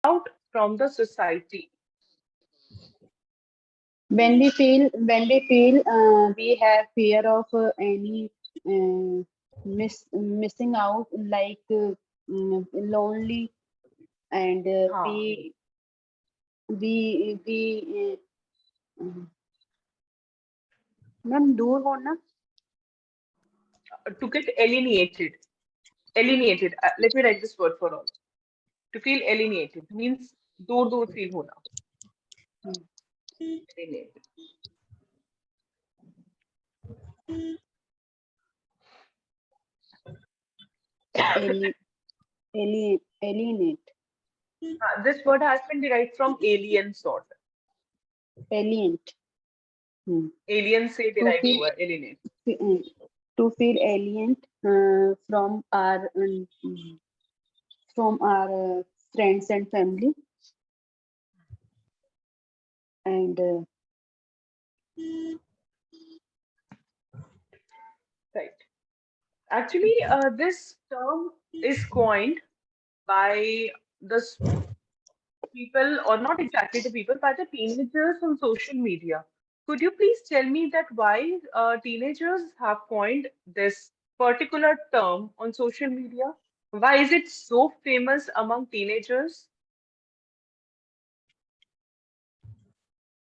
out from the society? When we have fear of any missing out, like lonely, and Huh. uh, ma'am दूर होना. To get alienated. Alienated. Let me write this word for all. To feel alienated means दूर दूर feel होना. Alienated. ali- alienate, This word has been derived from alien sort. alienate. Hmm. Alien से To derived feel हुआ है, alienate. uh, to feel alien from our friends and family, and Right. Actually, this term is coined by the people, or not exactly the people, by the teenagers on social media. Could you please tell me that why teenagers have coined this particular term on social media? Why is it so famous among teenagers?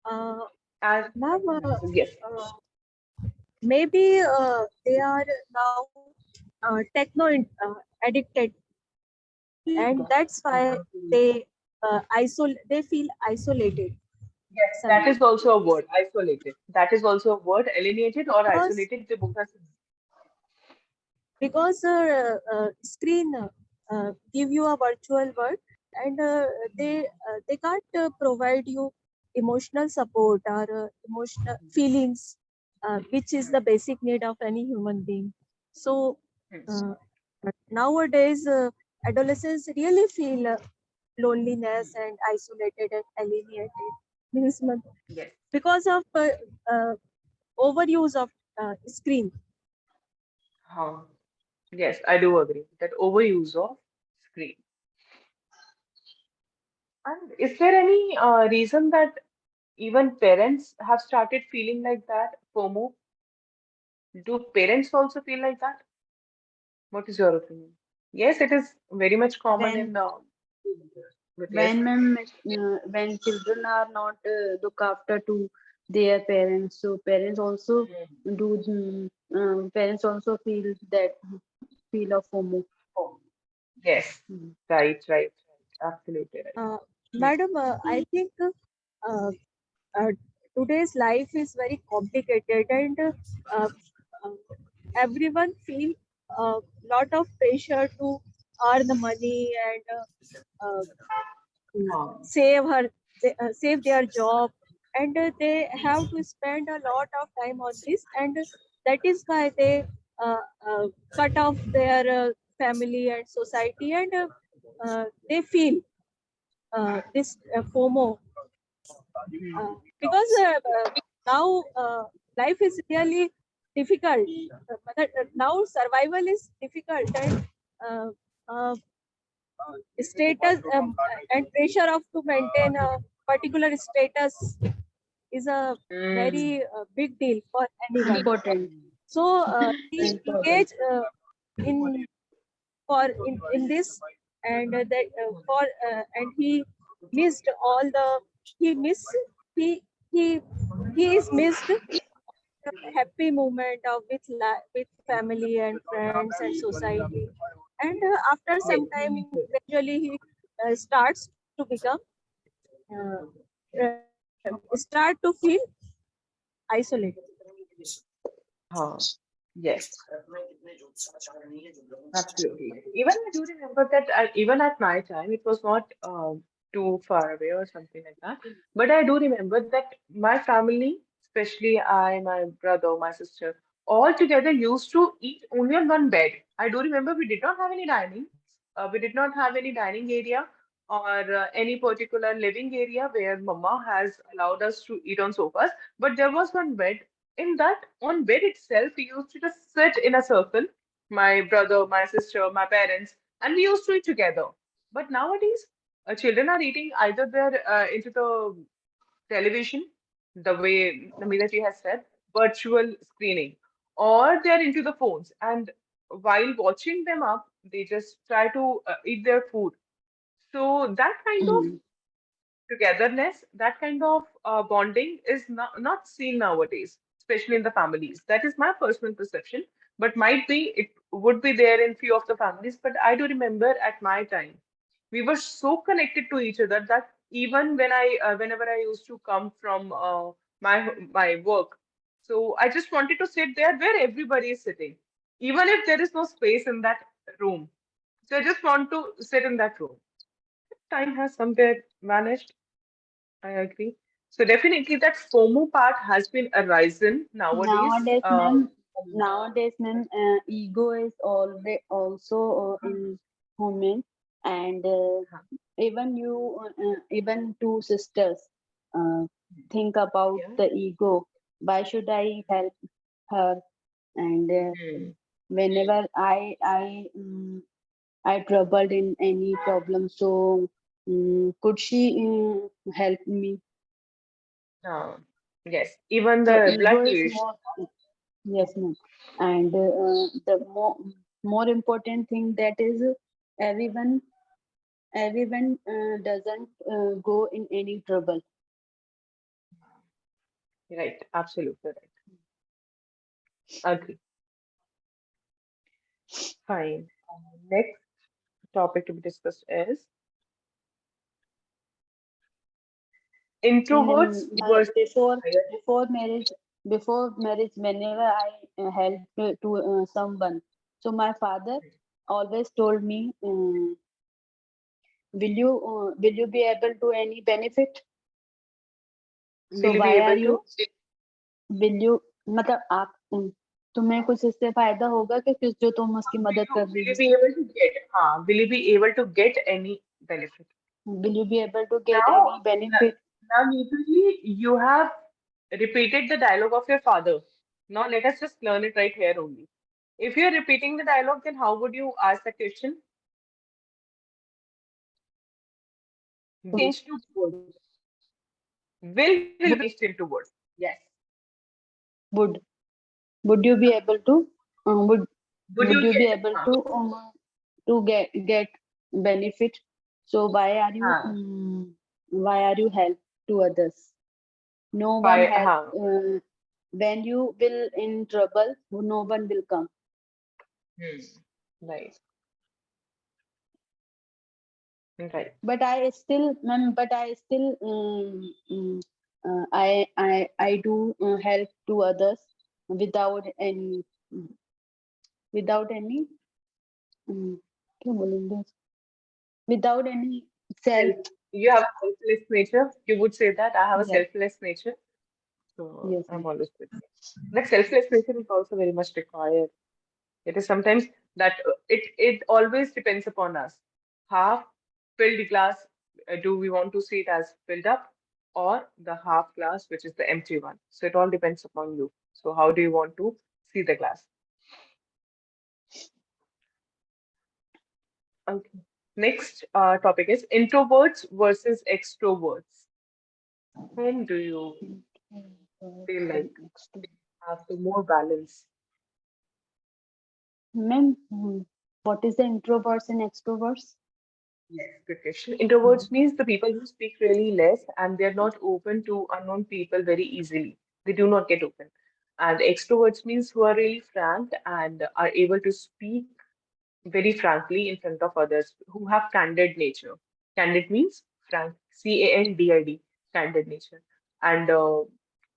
Uh, As Ma'am, yes. uh, maybe they are now addicted, and that's why they feel isolated Yes, that somewhere is also a word, isolated. That is also a word, alienated or because isolated. They both are similar. screen give you a virtual world, and they can't provide you emotional support or emotional feelings, which is the basic need of any human being. So Hmm. uh, nowadays adolescents really feel loneliness and isolated and alienated means Yes. because of uh, overuse of screen. Huh. Yes, I do agree that overuse of screen. And is there any reason that even parents have started feeling like that, FOMO? Do parents also feel like that? What is your opinion? Yes, it is very much common when in but yes. when children are not look after to their parents, so parents also parents also feel that feel of FOMO. Oh, yes, Mm. right, right, right. Absolutely right. Uh, Hmm. Madam, I think uh, uh, today's life is very complicated, and uh, uh, everyone feel a lot of pressure to earn the money and Huh. save their job, and they have to spend a lot of time on this, and that is why they uh, uh, cut off their family and society, and they feel this FOMO Hmm. because now life is really difficult. Now survival is difficult, and uh, uh, status and pressure of to maintain a particular status is a Hmm. very big deal for anyone. Important, So he important. engaged in in this, and that for and he missed all the he miss he he he is missed the happy moment of with family and friends and society, and after some Yes. time gradually he starts to become uh, start to feel isolated. Huh. Yes. Absolutely. Even I do remember that even at my time, it was not too far away or something like that. But I do remember that my family, especially I, my brother, my sister, all together used to eat only on one bed. I do remember we did not have any dining. We did not have any dining area or any particular living area where mama has allowed us to eat on sofas. But there was one bed. In that, on bed itself, we used to just sit in a circle, my brother, my sister, my parents, and we used to eat together. But nowadays, children are eating, either they're into the television, the way Namita has said, virtual screening, or they're into the phones. And while watching them up, they just try to eat their food. So that kind of Mm. togetherness, that kind of bonding is not seen nowadays, especially in the families. That is my personal perception, but might be it would be there in few of the families. But I do remember at my time, we were so connected to each other that even whenever I used to come from my work, so I just wanted to sit there where everybody is sitting, even if there is no space in that room. So I just want to sit in that room. Time has somewhere vanished. I agree. So definitely that FOMO part has been arisen nowadays. Nowadays, ma'am, ego is always also in human, and even two sisters uh, think about Yeah. the ego. Why should I help her? And Hmm. whenever I troubled in any problem, so could she help me? Uh, yes. Even So the blood ego is relation. more. Yes, ma'am. And the more important thing that is everyone everyone doesn't go in any trouble. Right. Absolutely right. Agree. Fine. Next topic to be discussed is introverts My versus extroverts. before marriage, whenever I help to someone, so my father always told me, will you be able to any benefit? Will So you be why are able you to? will you मतलब आप तुम्हें कुछ इससे फायदा होगा कि किस जो तुम उसकी मदद कर रही Will you हो? be able to get? Will you be able to get any benefit? Will you be able to get any Now, benefit? now, Neetuli, you have repeated the dialogue of your father. Now, let us just learn it right here only. If you're repeating the dialogue, then how would you ask the question? Change to would. Will be Would changed into would. Yes. would would you be able to would Would would you you be get? able to get benefit? So Uh, why are you help to others? No one by help when you will in trouble. No one will come. hmm, right, right. But I still I do help to others without any without any um, क्या बोलेंगे? Without any self. Self. You have a selfless nature. You would say that I have a Yes, selfless nature. So yes, I'm ma'am. always with you. That selfless nature is also very much required. It is sometimes that it always depends upon us. Half filled glass, do we want to see it as filled up, or the half glass, which is the empty one? So it all depends upon you. So how do you want to see the glass? Okay. Next topic is introverts versus extroverts. Whom do you feel like Next. have the more balance? Ma'am, what is the introverts and extroverts? Yes, good question. Introverts means the people who speak really less and they're not open to unknown people very easily. They do not get open. And extroverts means who are really frank and are able to speak very frankly in front of others, who have candid nature. Candid means frank, candid, candid nature. And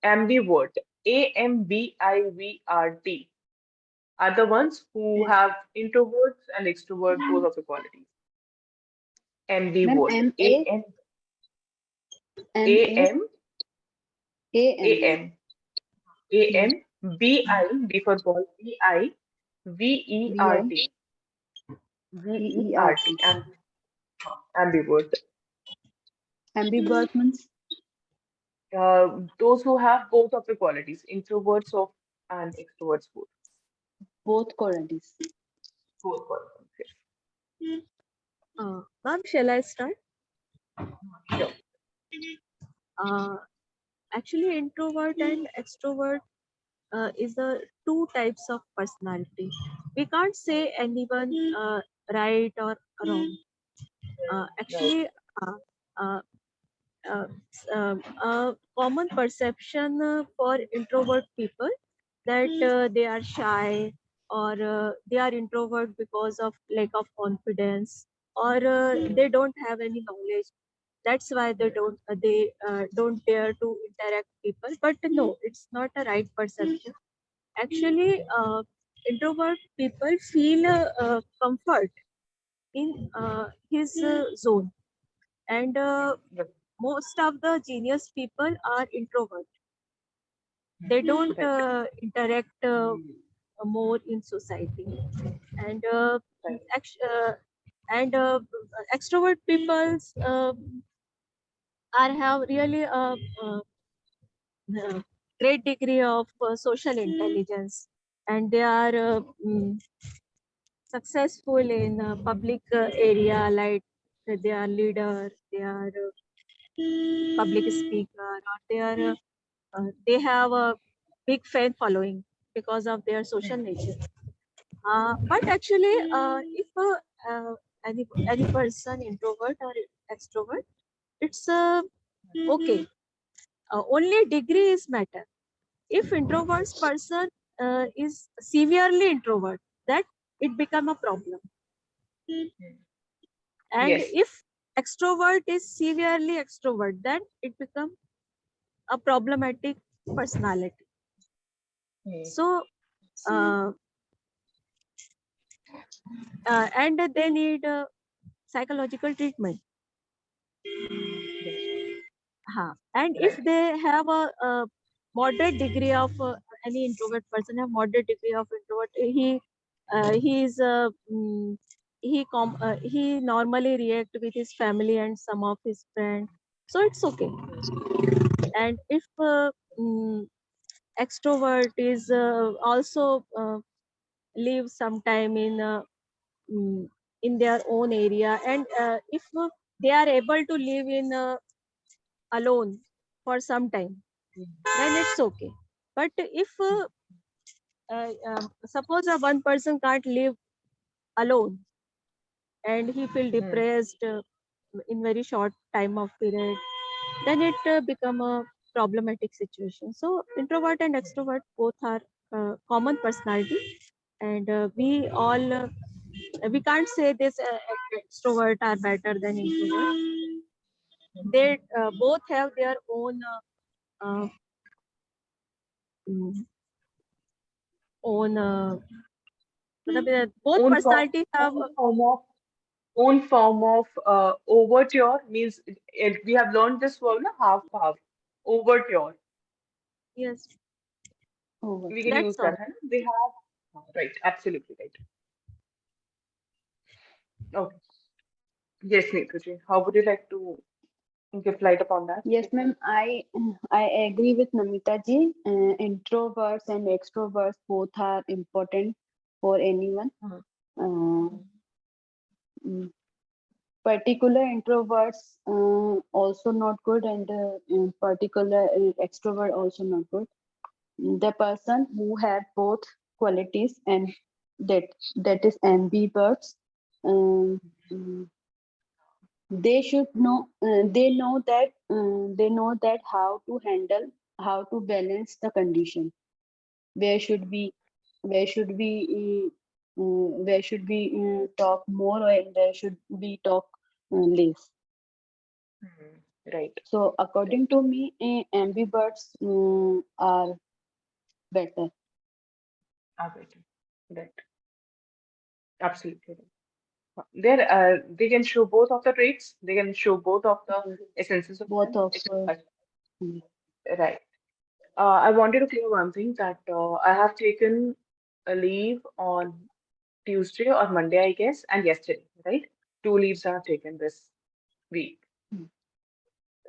ambivert, ambivrt, are the ones who have introverts and extroverts both of the qualities. Ma'am, Ambivert, M A A M M A A M A A M. M A Hmm. M B I B for ball, B I V E B R I T V E E E R R T. T and ambivert. Ambivert means Those who have both of the qualities, introverts of and extroverts both. both qualities. Both qualities. Yes. Ma'am, shall I start? Sure. Uh, Actually, introvert and extrovert is the two types of personality. We can't say anyone right or wrong. Right. Actually, uh, uh, a common perception for introvert people that they are shy, or they are introvert because of lack of confidence, or they don't have any knowledge. That's why they don't dare to interact people. But no, it's not a right perception. Actually, introvert people feel comfort in his zone, and Right. most of the genius people are introvert. They don't Right. interact more in society, and Right. ex- uh, and extrovert peoples are have really a great degree of social intelligence, and they are successful in public area, like they are leader, they are public speaker, or they have a big fan following because of their social nature. But actually, if any person introvert or extrovert, it's okay. Only degree is matter. If introverts person is severely introvert, that it become a problem. And Yes. if extrovert is severely extrovert, then it become a problematic personality. Mm. So uh, and they need psychological treatment. Yes. And if Right. they have a moderate degree of any introvert person have moderate degree of introvert, he is he normally react with his family and some of his friends, so it's okay. Mm. And if extrovert is also live sometime mm, in their own area, and if they are able to live in alone for some time, then it's okay. But if suppose one person can't live alone and he feel Mm. depressed in very short time of period, then it become a problematic situation. So introvert and extrovert both are common personality, and we can't say this extrovert are better than introvert. They both have their uh, mm, own both Own form, personality have own form of own form of overture means we have learned this word, na, half half. Overture. yes, Over. We can use that's all. that. Hai na? They have right. Absolutely right. Okay. Yes, Neetaji. How would you like to give light upon that? Yes, ma'am. I agree with Namita ji. Introverts and extroverts both are important for anyone. Mhm. Uh, mm, Particular introverts also not good, and particular extrovert also not good. The person who had both qualities, and that that is ambiverts. Um, mm, they should know. They know that how to handle, how to balance the condition. Where should we where should we talk more, and where should we talk less. Mhm. Right. So Right. according to me, ambiverts are better. Right. Right. Absolutely right. They can show both of the traits. They can show both of the Yes. essences of Both them. of It's mm, right. I wanted to clear one thing that I have taken a leave on Tuesday or Monday, I guess, and yesterday, right? Two leaves I have taken this week, mm.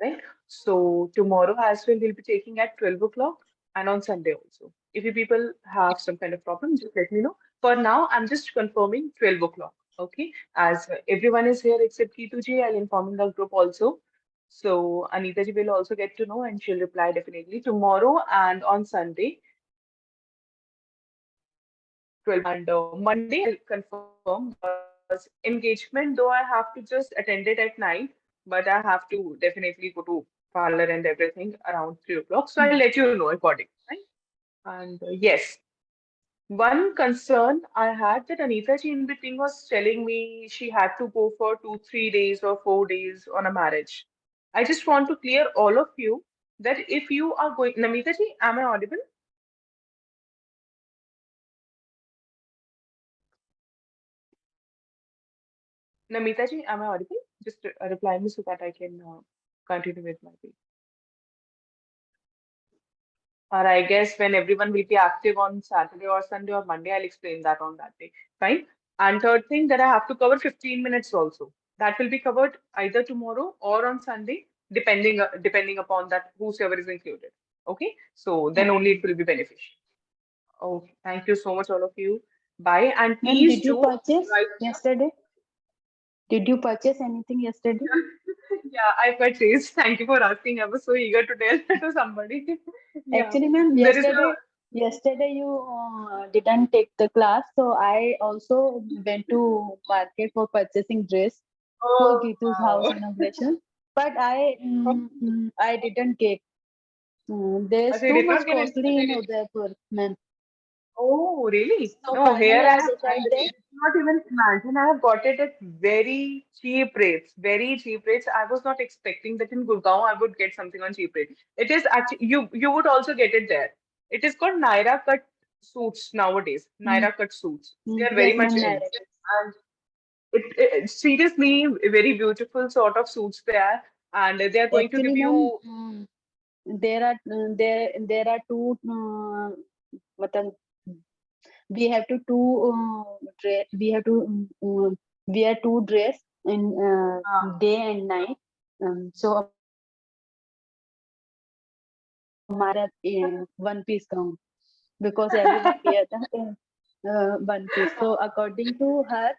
right? So tomorrow as well, we'll be taking at 12 o'clock and on Sunday also. If you people have some kind of problem, just let me know. For now, I'm just confirming 12 o'clock. Okay, as everyone is here except Keetu ji, I'll inform in the group also. So Anita ji will also get to know and she'll reply definitely tomorrow and on Sunday, 12 p.m. and Monday I'll confirm because engagement, though I have to just attend it at night, but I have to definitely go to parlor and everything around 3 o'clock. So I'll let you know accordingly, right? And yes, one concern I had that Anita ji in between was telling me she had to go for 2, 3 days or 4 days on a marriage. I just want to clear all of you that if you are going, Namita ji, am I audible? Namita ji, am I audible? Just reply me so that I can continue with my day. Or I guess when everyone will be active on Saturday or Sunday or Monday, I'll explain that on that day. Fine. And third thing that I have to cover 15 minutes also. That will be covered either tomorrow or on Sunday, depending upon that whosoever is included. Okay. So then only Okay. it will be beneficial. Okay. Thank you so much, all of you. Bye. And Ma'am, please did you do purchase write. yesterday? Did you purchase anything yesterday? Yeah, I purchased. Thank you for asking. I was so eager to tell to somebody. Yeah, Actually, ma'am, there is a. yesterday you didn't take the class, so I also went to market for purchasing dress for Oh, Gitu's house wow. inauguration. But I didn't get. There's So you too did much not get any. costly in Udaipur, ma'am. Oh, really? So No, here finally, I I decided. did not even imagine. I have got it at very cheap rates. Very cheap rates. I was not expecting that in Gurgaon I would get something on cheap rate. It is actually you would also get it there. It is called Naira cut suits nowadays. Mm, Naira cut suits. They are very yes, much ma'am, in. narrative. And it seriously very beautiful sort of suits there. And they are going to Actually, give ma'am, you there are two. Matlab, we have to two we have to wear two dress in day and night. So हमारा one piece gown because everyone wear the one piece. So according to her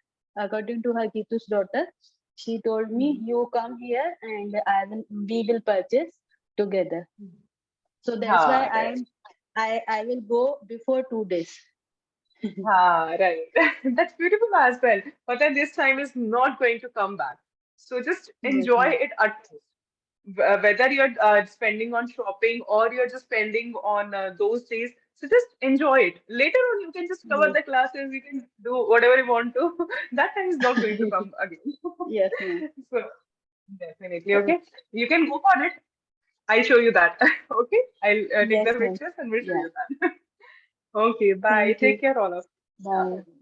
Gitu's daughter, she told me you come here and we will purchase together. So that's why ha, right. I will go before 2 days. Right. That's beautiful as well. But then this time is not going to come back. So just Yes, enjoy ma'am. it at most. Whether you're spending on shopping or you're just spending on those days, so just enjoy it. Later on, you can just cover Yes. the classes, you can do whatever you want to. That time is not going to come again. Yes, ma'am. So definitely, Uh, okay. You can go for it. I'll show you that. Okay. I'll take yes, the ma'am. pictures and we'll show Yeah. you that. Okay, bye. Thank Take you. care, all of you. Yeah. Bye.